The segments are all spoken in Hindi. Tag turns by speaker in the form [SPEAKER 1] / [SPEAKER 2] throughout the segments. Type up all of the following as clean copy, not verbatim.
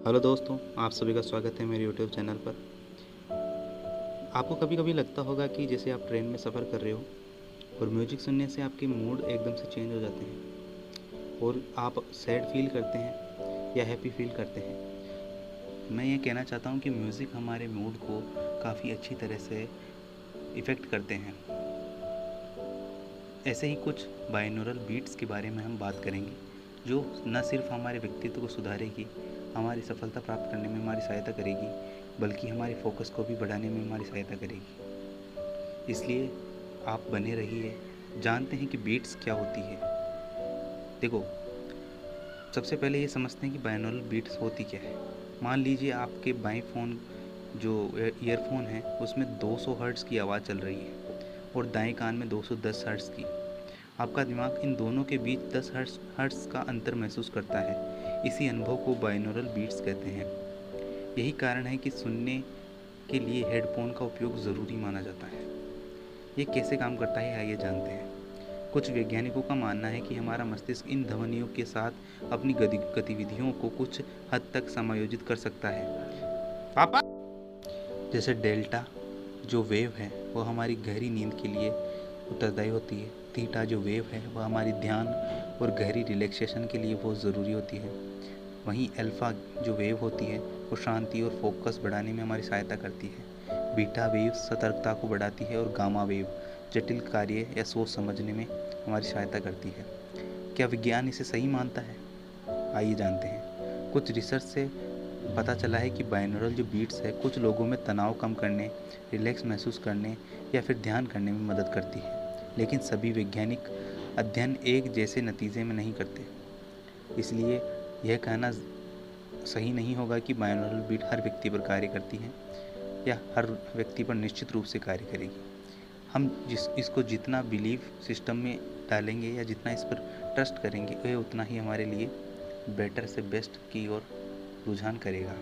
[SPEAKER 1] हेलो दोस्तों, आप सभी का स्वागत है मेरे यूट्यूब चैनल पर। आपको कभी कभी लगता होगा कि जैसे आप ट्रेन में सफ़र कर रहे हो और म्यूजिक सुनने से आपके मूड एकदम से चेंज हो जाते हैं और आप सैड फील करते हैं या हैप्पी फील करते हैं। मैं ये कहना चाहता हूँ कि म्यूज़िक हमारे मूड को काफ़ी अच्छी तरह से इफ़ेक्ट करते हैं। ऐसे ही कुछ बाइनोरल बीट्स के बारे में हम बात करेंगे, जो न सिर्फ हमारे व्यक्तित्व को सुधारेगी, हमारी सफलता प्राप्त करने में हमारी सहायता करेगी, बल्कि हमारे फोकस को भी बढ़ाने में हमारी सहायता करेगी। इसलिए आप बने रहिए। जानते हैं कि बीट्स क्या होती है। देखो, सबसे पहले ये समझते हैं कि बाइनोरल बीट्स होती क्या है। मान लीजिए आपके बाएं फ़ोन जो ईयरफोन है उसमें 200 हर्ट्ज़ की आवाज़ चल रही है और दाएं कान में 210 हर्ट्ज़ की। आपका दिमाग इन दोनों के बीच 10 हर्ट्ज़ का अंतर महसूस करता है। इसी अनुभव को बाइनोरल बीट्स कहते हैं। यही कारण है कि सुनने के लिए हेडफोन का उपयोग ज़रूरी माना जाता है। ये कैसे काम करता है आइए जानते हैं। कुछ वैज्ञानिकों का मानना है कि हमारा मस्तिष्क इन ध्वनियों के साथ अपनी गतिविधियों को कुछ हद तक समायोजित कर सकता है। पापा, जैसे डेल्टा जो वेव है वह हमारी गहरी नींद के लिए उत्तरदायी होती है। थीटा जो वेव है वह हमारी ध्यान और गहरी रिलैक्सेशन के लिए बहुत ज़रूरी होती है। वहीं अल्फ़ा जो वेव होती है वो शांति और फोकस बढ़ाने में हमारी सहायता करती है। बीटा वेव सतर्कता को बढ़ाती है और गामा वेव जटिल कार्य या सोच समझने में हमारी सहायता करती है। क्या विज्ञान इसे सही मानता है? आइए जानते हैं। कुछ रिसर्च से पता चला है कि बाइनोरल जो बीट्स है कुछ लोगों में तनाव कम करने, रिलैक्स महसूस करने या फिर ध्यान करने में मदद करती है। लेकिन सभी वैज्ञानिक अध्ययन एक जैसे नतीजे में नहीं करते, इसलिए यह कहना सही नहीं होगा कि बाइनोरल बीट हर व्यक्ति पर कार्य करती है या हर व्यक्ति पर निश्चित रूप से कार्य करेगी। हम इसको जितना बिलीव सिस्टम में डालेंगे या जितना इस पर ट्रस्ट करेंगे वह उतना ही हमारे लिए बेटर से बेस्ट की ओर रुझान करेगा।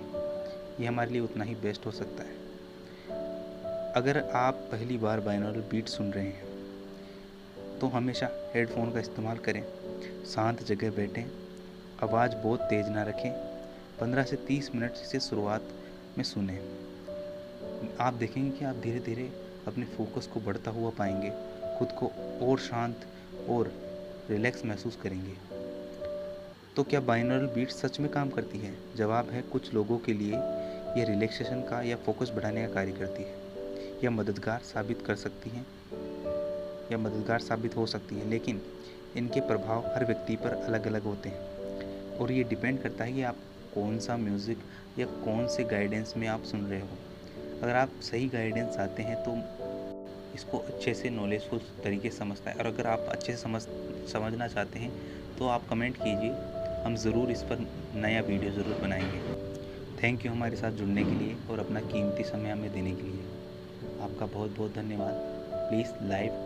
[SPEAKER 1] ये हमारे लिए उतना ही बेस्ट हो सकता है। अगर आप पहली बार बाइनोरल बीट सुन रहे हैं तो हमेशा हेडफोन का इस्तेमाल करें। शांत जगह बैठें, आवाज़ बहुत तेज़ ना रखें। 15 से 30 मिनट से शुरुआत में सुनें। आप देखेंगे कि आप धीरे धीरे अपने फोकस को बढ़ता हुआ पाएंगे, खुद को और शांत और रिलैक्स महसूस करेंगे। तो क्या बाइनोरल बीट सच में काम करती है? जवाब है, कुछ लोगों के लिए यह रिलैक्सेशन का या फोकस बढ़ाने का कार्य करती है या मददगार साबित हो सकती है, लेकिन इनके प्रभाव हर व्यक्ति पर अलग अलग होते हैं और ये डिपेंड करता है कि आप कौन सा म्यूज़िक या कौन से गाइडेंस में आप सुन रहे हो। अगर आप सही गाइडेंस चाहते हैं तो इसको अच्छे से नॉलेजफुल तरीके से समझता है, और अगर आप अच्छे से समझना चाहते हैं तो आप कमेंट कीजिए, हम ज़रूर इस पर नया वीडियो ज़रूर बनाएंगे। थैंक यू हमारे साथ जुड़ने के लिए और अपना कीमती समय हमें देने के लिए। आपका बहुत बहुत धन्यवाद। Please like